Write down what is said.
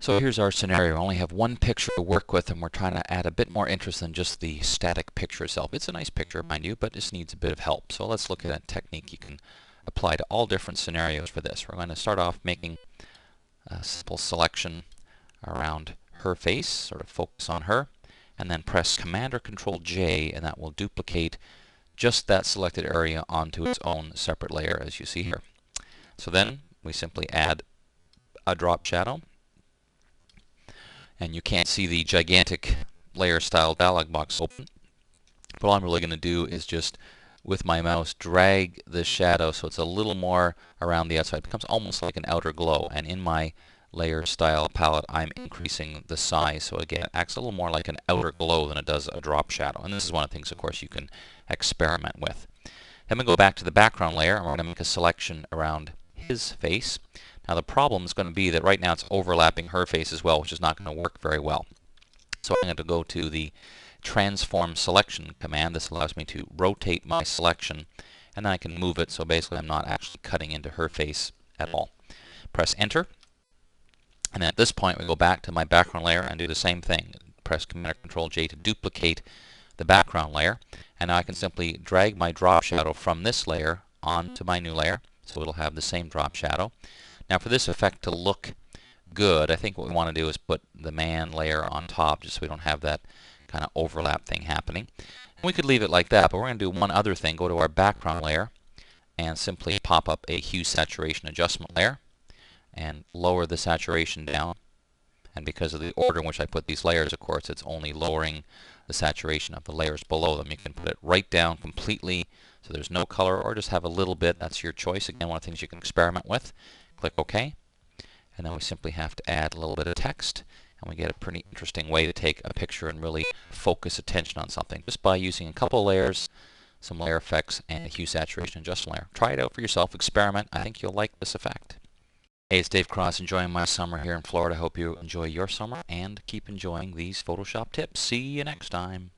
So here's our scenario. We only have one picture to work with, and we're trying to add a bit more interest than just the static picture itself. It's a nice picture, mind you, but this needs a bit of help. So let's look at a technique you can apply to all different scenarios for this. We're going to start off making a simple selection around her face, sort of focus on her, and then press Command or Control J, and that will duplicate just that selected area onto its own separate layer, as you see here. So then we simply add a drop shadow, and you can't see the gigantic layer style dialog box open. But all I'm really going to do is just with my mouse drag the shadow so it's a little more around the outside. It becomes almost like an outer glow, and in my layer style palette I'm increasing the size so again it acts a little more like an outer glow than it does a drop shadow. And this is one of the things, of course, you can experiment with. Then we go back to the background layer, and we're going to make a selection around his face. Now the problem is going to be that right now it's overlapping her face as well, which is not going to work very well. So I'm going to go to the Transform Selection command. This allows me to rotate my selection, and then I can move it so basically I'm not actually cutting into her face at all. Press Enter, and then at this point we go back to my background layer and do the same thing. Press Command or Control J to duplicate the background layer, and now I can simply drag my drop shadow from this layer onto my new layer, so it'll have the same drop shadow. Now for this effect to look good, I think what we want to do is put the man layer on top just so we don't have that kind of overlap thing happening. And we could leave it like that, but we're going to do one other thing. Go to our background layer and simply pop up a hue saturation adjustment layer and lower the saturation down. And because of the order in which I put these layers, of course, it's only lowering the saturation of the layers below them. You can put it right down completely so there's no color, or just have a little bit. That's your choice. Again, one of the things you can experiment with. Click OK, and then we simply have to add a little bit of text, and we get a pretty interesting way to take a picture and really focus attention on something just by using a couple of layers, some layer effects, and a hue saturation adjustment layer. Try it out for yourself, experiment. I think you'll like this effect. Hey, it's Dave Cross, enjoying my summer here in Florida. Hope you enjoy your summer and keep enjoying these Photoshop tips. See you next time.